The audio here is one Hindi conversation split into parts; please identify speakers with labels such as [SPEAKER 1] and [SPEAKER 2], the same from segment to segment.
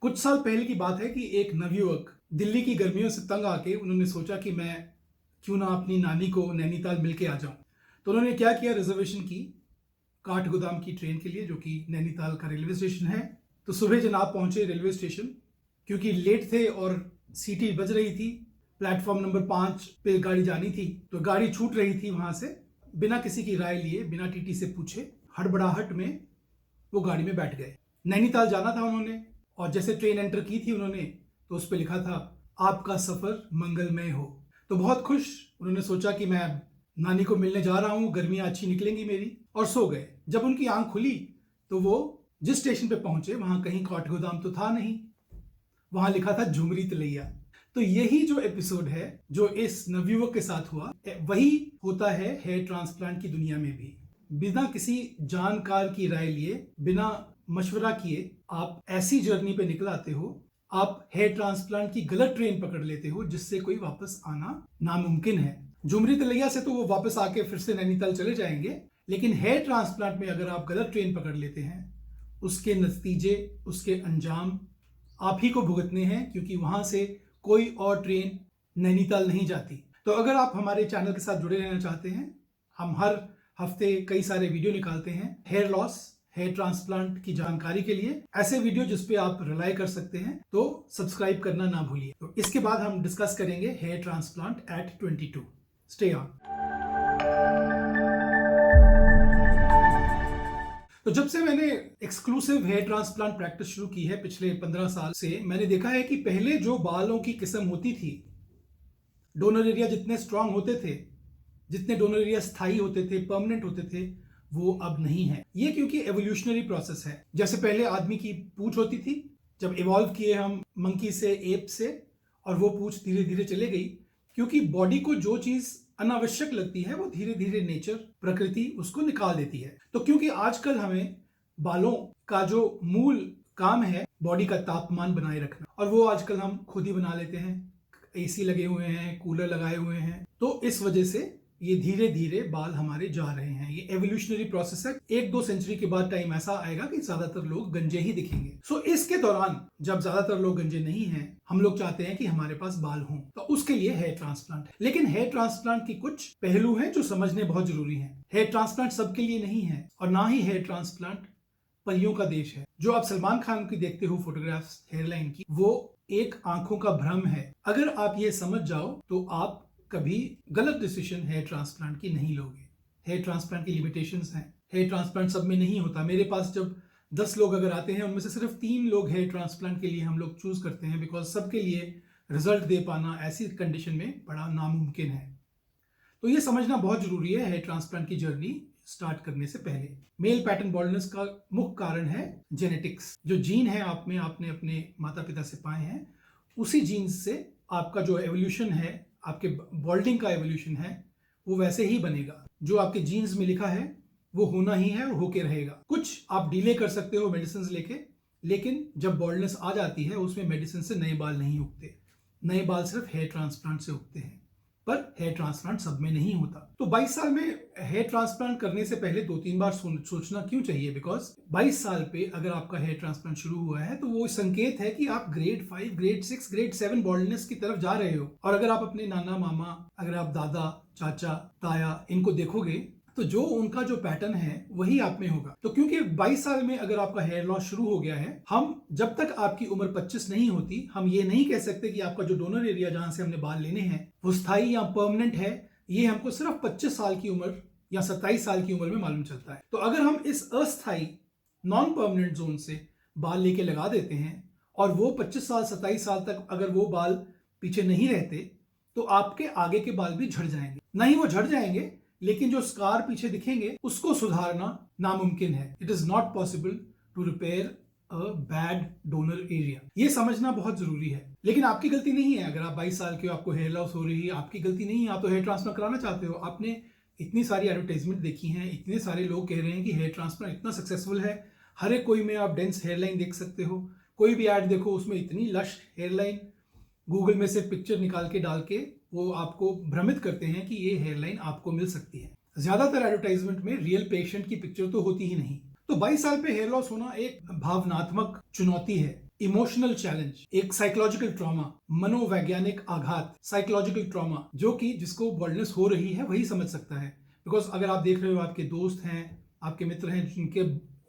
[SPEAKER 1] कुछ साल पहले की बात है कि एक नवयुवक दिल्ली की गर्मियों से तंग आके उन्होंने सोचा कि मैं क्यों ना अपनी नानी को नैनीताल मिलके आ जाऊं। तो उन्होंने क्या किया, रिजर्वेशन की काठगोदाम की ट्रेन के लिए, जो कि नैनीताल का रेलवे स्टेशन है। तो सुबह जनाब पहुंचे रेलवे स्टेशन, क्योंकि लेट थे और सीटी बज रही थी, प्लेटफॉर्म नंबर 5 पे गाड़ी जानी थी, तो गाड़ी छूट रही थी वहां से। बिना किसी की राय लिए, बिना टीटी से पूछे, हड़बड़ाहट में वो गाड़ी में बैठ गए। नैनीताल जाना था उन्होंने, और जैसे ट्रेन एंटर की थी उन्होंने, तो उस पर लिखा था आपका सफर मंगलमय हो। तो बहुत खुश उन्होंने सोचा कि मैं नानी को मिलने जा रहा हूँ, गर्मियां अच्छी निकलेंगी मेरी, और सो गए। जब उनकी आंख खुली तो वो जिस स्टेशन पे पहुंचे वहां कहीं काठगोदाम तो था नहीं, वहां लिखा था झुमरी तलैया। तो यही जो एपिसोड है जो इस नवयुवक के साथ हुआ, वही होता है हेयर ट्रांसप्लांट की दुनिया में भी। बिना किसी जानकार की राय लिए, बिना मशवरा किए आप ऐसी जर्नी पे निकल आते हो, आप हेयर ट्रांसप्लांट की गलत ट्रेन पकड़ लेते हो जिससे कोई वापस आना नामुमकिन है। झुमरी तलैया से तो वो वापस आके फिर से नैनीताल चले जाएंगे, लेकिन हेयर ट्रांसप्लांट में अगर आप गलत ट्रेन पकड़ लेते हैं, उसके नतीजे, उसके अंजाम आप ही को भुगतने हैं, क्योंकि वहां से कोई और ट्रेन नैनीताल नहीं जाती। तो अगर आप हमारे चैनल के साथ जुड़े रहना चाहते हैं, हम हर हफ्ते कई सारे वीडियो निकालते हैं हेयर लॉस, हेयर ट्रांसप्लांट की जानकारी के लिए, ऐसे वीडियो जिस पे आप रिलाई कर सकते हैं, तो सब्सक्राइब करना ना भूलिए। तो इसके बाद हम डिस्कस करेंगे hair transplant at 22। Stay on. तो जब से मैंने एक्सक्लूसिव हेयर ट्रांसप्लांट प्रैक्टिस शुरू की है पिछले 15 साल से, मैंने देखा है कि पहले जो बालों की किस्म होती थी, डोनर एरिया जितने स्ट्रांग होते थे, जितने डोनर एरिया स्थायी होते थे, परमानेंट होते थे, वो अब नहीं है। ये क्योंकि एवोल्यूशनरी प्रोसेस है। जैसे पहले आदमी की पूंछ होती थी, जब इवॉल्व किए हम मंकी से, एप से, और वो पूंछ धीरे धीरे चले गई, क्योंकि बॉडी को जो चीज अनावश्यक लगती है वो धीरे धीरे नेचर, प्रकृति उसको निकाल देती है। तो क्योंकि आजकल हमें बालों का जो मूल काम है बॉडी का तापमान बनाए रखना, और वो आजकल हम खुद ही बना लेते हैं, एसी लगे हुए हैं, कूलर लगाए हुए हैं, तो इस वजह से ये धीरे धीरे बाल हमारे जा रहे हैं। ये एवोल्यूशनरी प्रोसेस है। 1-2 सेंचुरी के बाद टाइम ऐसा आएगा कि ज्यादातर लोग गंजे ही दिखेंगे। सो इसके दौरान जब ज्यादातर लोग गंजे नहीं हैं, हम लोग चाहते हैं कि हमारे पास बाल हों, तो उसके लिए हेयर ट्रांसप्लांट है। लेकिन हेयर ट्रांसप्लांट की कुछ पहलू हैं जो समझने बहुत जरूरी हैं। हेयर ट्रांसप्लांट सबके लिए नहीं है, और ना ही हेयर ट्रांसप्लांट परियों का देश है। जो आप सलमान खान की देखते हो फोटोग्राफ्स हेयरलाइन की, वो एक आंखों का भ्रम है। अगर आप ये समझ जाओ तो आप कभी गलत डिसीजन हेयर ट्रांसप्लांट की नहीं लोगे। हेयर ट्रांसप्लांट की लिमिटेशंस हैं। हेयर ट्रांसप्लांट सब में नहीं होता। मेरे पास जब 10 लोग अगर आते हैं, उनमें से सिर्फ 3 लोग हेयर ट्रांसप्लांट के लिए हम लोग चूज करते हैं, बिकॉज सबके लिए रिजल्ट दे पाना ऐसी कंडीशन में बड़ा नामुमकिन है। तो ये समझना बहुत जरूरी है हेयर ट्रांसप्लांट की जर्नी स्टार्ट करने से पहले। मेल पैटर्न बॉल्डनेस का मुख्य कारण है जेनेटिक्स। जो जीन है आप में, आपने अपने माता पिता से पाए हैं, उसी जीन से आपका जो एवोल्यूशन है, आपके बॉल्डिंग का एवोल्यूशन है, वो वैसे ही बनेगा। जो आपके जीन्स में लिखा है वो होना ही है और होके रहेगा। कुछ आप डिले कर सकते हो मेडिसिन लेके, लेकिन जब बॉल्डनेस आ जाती है उसमें मेडिसिन से नए बाल नहीं उगते। नए बाल सिर्फ हेयर ट्रांसप्लांट से उगते हैं, पर हेयर ट्रांसप्लांट सब में नहीं होता। तो 22 साल में हेयर ट्रांसप्लांट करने से पहले 2-3 बार सोचना क्यों चाहिए? बिकॉज 22 साल पे अगर आपका हेयर ट्रांसप्लांट शुरू हुआ है, तो वो संकेत है कि आप ग्रेड 5, ग्रेड 6, ग्रेड 7 बॉल्डनेस की तरफ जा रहे हो। और अगर आप अपने नाना मामा, अगर आप दादा, चाचा, ताया, इनको देखोगे, तो जो उनका जो पैटर्न है वही आप में होगा। तो क्योंकि 22 साल में अगर आपका हेयर लॉस शुरू हो गया है, हम जब तक आपकी उम्र 25 नहीं होती, हम ये नहीं कह सकते कि आपका जो डोनर एरिया जहां से हमने बाल लेने हैं वो स्थायी या परमानेंट है। ये हमको सिर्फ 25 साल की उम्र या 27 साल की उम्र में मालूम चलता है। तो अगर हम इस अस्थायी नॉन परमानेंट जोन से बाल लेके लगा देते हैं, और वो 25 साल 27 साल तक अगर वो बाल पीछे नहीं रहते, तो आपके आगे के बाल भी झड़ जाएंगे। नहीं वो झड़ जाएंगे, लेकिन जो स्कार पीछे दिखेंगे उसको सुधारना नामुमकिन है। It is not possible to repair a bad donor area. ये समझना बहुत जरूरी है। लेकिन आपकी गलती नहीं है। अगर आप 22 साल के हो, आपको हेयर लॉस हो रही है, आपकी गलती नहीं है। आप तो हेयर ट्रांसप्लांट कराना चाहते हो। आपने इतनी सारी एडवर्टाइजमेंट देखी हैं, इतने सारे लोग कह रहे हैं कि हेयर ट्रांसप्लांट इतना सक्सेसफुल है। हर एक कोई में आप डेंस हेयरलाइन देख सकते हो। कोई भी एड देखो, उसमें इतनी लश हेयरलाइन, गूगल में से पिक्चर निकाल के डाल के वो आपको भ्रमित करते हैं कि ये हेयरलाइन आपको मिल सकती है। ज्यादातर एडवर्टाइजमेंट में रियल पेशेंट की पिक्चर तो होती ही नहीं। तो 22 साल पे हेयर लॉस होना एक भावनात्मक चुनौती है। इमोशनल चैलेंज, एक साइकोलॉजिकल ट्रॉमा, मनोवैज्ञानिक आघात, साइकोलॉजिकल ट्रॉमा, जो कि जिसको बॉल्डनेस हो रही है वही समझ सकता है। बिकॉज अगर आप देख रहे हो आपके दोस्त हैं, आपके मित्र हैं जिनके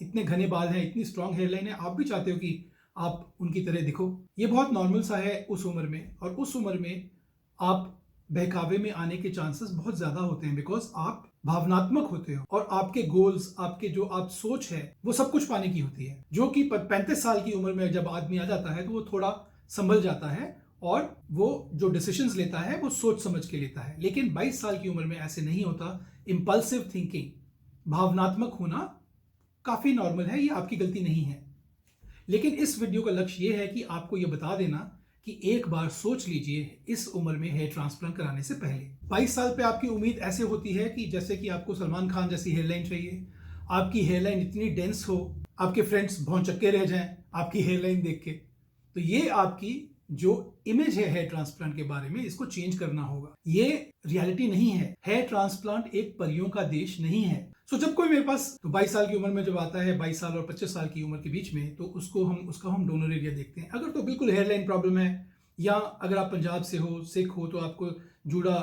[SPEAKER 1] इतने घने बाल हैं, इतनी स्ट्रांग हेयरलाइन है, आप भी चाहते हो कि आप उनकी तरह दिखो। ये बहुत नॉर्मल सा है उस उम्र में, और उस उम्र में आप बहकावे में आने के चांसेस बहुत ज्यादा होते हैं, बिकॉज आप भावनात्मक होते हो और आपके गोल्स, आपके जो आप सोच है वो सब कुछ पाने की होती है। जो कि 35 साल की उम्र में जब आदमी आ जाता है तो वो थोड़ा संभल जाता है और वो जो डिसीजंस लेता है वो सोच समझ के लेता है। लेकिन 22 साल की उम्र में ऐसे नहीं होता। इंपल्सिव थिंकिंग, भावनात्मक होना काफी नॉर्मल है, ये आपकी गलती नहीं है। लेकिन इस वीडियो का लक्ष्य ये है कि आपको ये बता देना कि एक बार सोच लीजिए इस उम्र में हेयर ट्रांसप्लांट कराने से पहले। 22 साल पे आपकी उम्मीद ऐसे होती है कि जैसे कि आपको सलमान खान जैसी हेयरलाइन चाहिए, आपकी हेयरलाइन इतनी डेंस हो, आपके फ्रेंड्स भौंचक्के रह जाएं आपकी हेयरलाइन देख के। तो ये आपकी जो इमेज है हेयर ट्रांसप्लांट के बारे में, इसको चेंज करना होगा। ये रियलिटी नहीं है। हेयर ट्रांसप्लांट एक परियों का देश नहीं है। जब कोई मेरे पास तो 22 साल की उम्र में जब आता है, 22 साल और 25 साल की उम्र के बीच में, तो उसका हम डोनर एरिया देखते हैं। अगर तो बिल्कुल हेयरलाइन प्रॉब्लम है, या अगर आप पंजाब से हो, सिख हो, तो आपको जूड़ा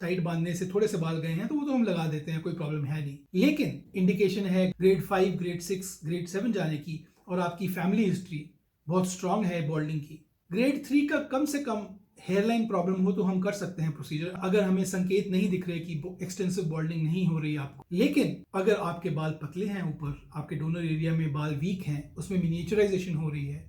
[SPEAKER 1] टाइट बांधने से थोड़े से बाल गए हैं, तो वो तो हम लगा देते हैं, कोई प्रॉब्लम है नहीं। लेकिन इंडिकेशन है ग्रेड 5, ग्रेड 6, ग्रेड 7 जाने की, और आपकी फैमिली हिस्ट्री बहुत स्ट्रांग है बॉल्डिंग की, ग्रेड 3 का कम से कम हेयरलाइन प्रॉब्लम हो, तो हम कर सकते हैं प्रोसीजर, अगर हमें संकेत नहीं दिख रहे कि एक्सटेंसिव बॉल्डिंग नहीं हो रही आपको। लेकिन अगर आपके बाल पतले हैं, ऊपर आपके डोनर एरिया में बाल वीक हैं, उसमें मिनिएचराइजेशन हो रही है,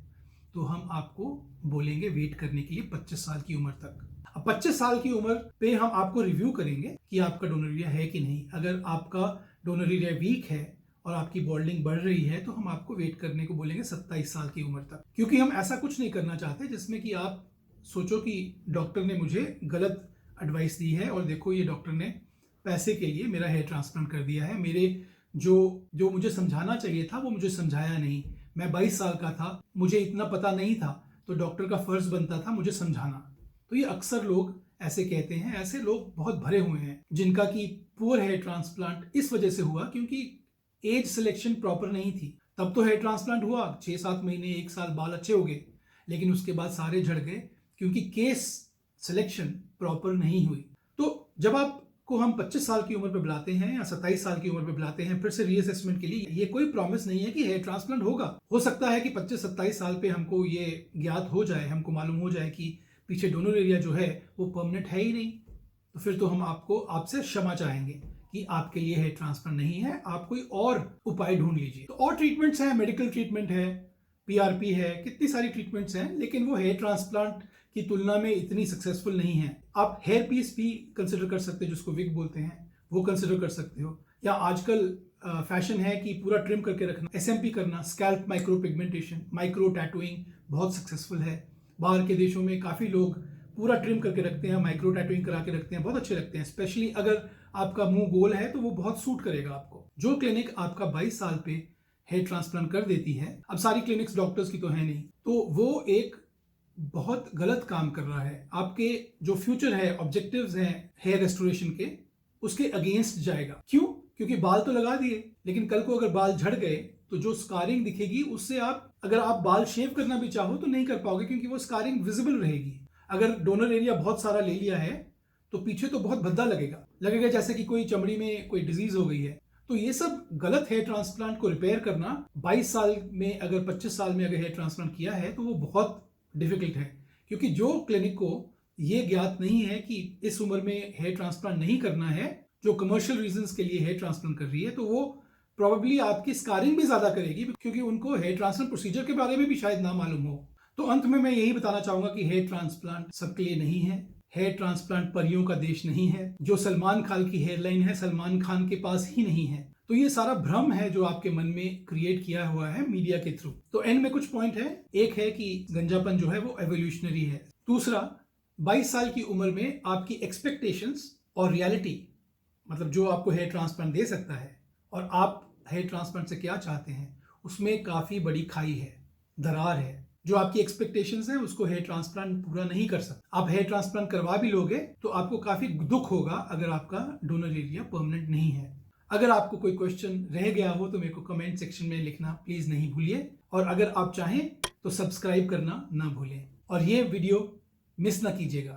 [SPEAKER 1] तो हम आपको बोलेंगे वेट करने के लिए 25 साल की उम्र तक। अब 25 साल की उम्र पे हम आपको रिव्यू करेंगे कि आपका डोनर एरिया है कि नहीं। अगर आपका डोनर एरिया वीक है और आपकी बॉल्डिंग बढ़ रही है, तो हम आपको वेट करने को बोलेंगे 27 साल की उम्र तक, क्योंकि हम ऐसा कुछ नहीं करना चाहते जिसमें कि आप सोचो कि डॉक्टर ने मुझे गलत एडवाइस दी है और देखो ये डॉक्टर ने पैसे के लिए मेरा हेयर ट्रांसप्लांट कर दिया है, मेरे जो मुझे समझाना चाहिए था वो मुझे समझाया नहीं। मैं 22 साल का था, मुझे इतना पता नहीं था, तो डॉक्टर का फर्ज बनता था मुझे समझाना। तो ये अक्सर लोग ऐसे कहते हैं। ऐसे लोग बहुत भरे हुए हैं जिनका कि पुअर हेयर ट्रांसप्लांट इस वजह से हुआ क्योंकि एज सिलेक्शन प्रॉपर नहीं थी। तब तो हेयर ट्रांसप्लांट हुआ, 6-7 महीने 1 साल बाल अच्छे हो गए, लेकिन उसके बाद सारे झड़ गए क्योंकि केस सिलेक्शन प्रॉपर नहीं हुई। तो जब आपको हम 25 साल की उम्र पे बुलाते हैं या 27 साल की उम्र पे बुलाते हैं फिर से रीअसेसमेंट के लिए, ये कोई प्रॉमिस नहीं है कि हेयर ट्रांसप्लांट होगा। हो सकता है कि 25-27 साल पे हमको ये ज्ञात हो जाए, हमको मालूम हो जाए कि पीछे डोनर एरिया जो है वो परमानेंट है ही नहीं, तो फिर तो हम आपसे क्षमा चाहेंगे कि आपके लिए हेयर ट्रांसप्लांट नहीं है, आप कोई और उपाय ढूंढ लीजिए। तो और ट्रीटमेंट्स हैं, मेडिकल ट्रीटमेंट है, पीआरपी है, कितनी सारी ट्रीटमेंट्स हैं, लेकिन वो हेयर ट्रांसप्लांट की तुलना में इतनी सक्सेसफुल नहीं है। आप हेयर पीस भी कंसिडर कर सकते हो, जिसको विग बोलते हैं, वो कंसिडर कर सकते हो। या आजकल फैशन है कि पूरा ट्रिम करके रखना, एसएमपी करना, scalp micro pigmentation, micro tattooing बहुत सक्सेसफुल है। बाहर के देशों में काफ़ी लोग पूरा ट्रिम करके रखते हैं, माइक्रो टैटूइंग करा के रखते हैं, बहुत अच्छे लगते हैं। स्पेशली अगर आपका मुंह गोल है तो वो बहुत सूट करेगा आपको। जो क्लिनिक आपका 22 साल पे हेयर ट्रांसप्लांट कर देती है, अब सारी क्लिनिक्स डॉक्टर्स की तो है नहीं, तो वो एक बहुत गलत काम कर रहा है। आपके जो फ्यूचर है, ऑब्जेक्टिव्स हैं हेयर रेस्टोरेशन के, उसके अगेंस्ट जाएगा। क्यों? क्योंकि बाल तो लगा दिए, लेकिन कल को अगर बाल झड़ गए तो जो स्कारिंग दिखेगी उससे अगर आप बाल शेव करना भी चाहो तो नहीं कर पाओगे, क्योंकि वो स्कारिंग विजिबल रहेगी। अगर डोनर एरिया बहुत सारा ले लिया है तो पीछे तो बहुत भद्दा लगेगा जैसे कि कोई चमड़ी में कोई डिजीज हो गई है। तो ये सब गलत हेयर ट्रांसप्लांट को रिपेयर करना 22 साल में, अगर 25 साल में अगर हेयर ट्रांसप्लांट किया है तो वो बहुत डिफिकल्ट है, क्योंकि जो क्लिनिक को ये ज्ञात नहीं है कि इस उम्र में हेयर ट्रांसप्लांट नहीं करना है, जो कमर्शियल रीजंस के लिए हेयर ट्रांसप्लांट कर रही है, तो वो प्रोबेबली आपकी स्कारिंग भी ज्यादा करेगी, क्योंकि उनको हेयर ट्रांसप्लांट प्रोसीजर के बारे में भी शायद ना मालूम हो। तो अंत में मैं यही बताना चाहूंगा कि हेयर ट्रांसप्लांट सबके लिए नहीं है। हेयर ट्रांसप्लांट परियों का देश नहीं है। जो सलमान खान की हेयरलाइन है, सलमान खान के पास ही नहीं है। तो ये सारा भ्रम है जो आपके मन में क्रिएट किया हुआ है मीडिया के थ्रू। तो एंड में कुछ पॉइंट है। एक है कि गंजापन जो है वो एवोल्यूशनरी है। दूसरा, 22 साल की उम्र में आपकी एक्सपेक्टेशंस और रियलिटी, मतलब जो आपको हेयर ट्रांसप्लांट दे सकता है और आप हेयर ट्रांसप्लांट से क्या चाहते हैं, उसमें काफी बड़ी खाई है, दरार है। जो आपकी एक्सपेक्टेशंस है उसको हेयर ट्रांसप्लांट पूरा नहीं कर सकता। आप हेयर ट्रांसप्लांट करवा भी लोगे तो आपको काफी दुख होगा अगर आपका डोनर एरिया परमानेंट नहीं है। अगर आपको कोई क्वेश्चन रह गया हो तो मेरे को कमेंट सेक्शन में लिखना प्लीज नहीं भूलिए, और अगर आप चाहें तो सब्सक्राइब करना ना भूलें और ये वीडियो मिस ना कीजिएगा।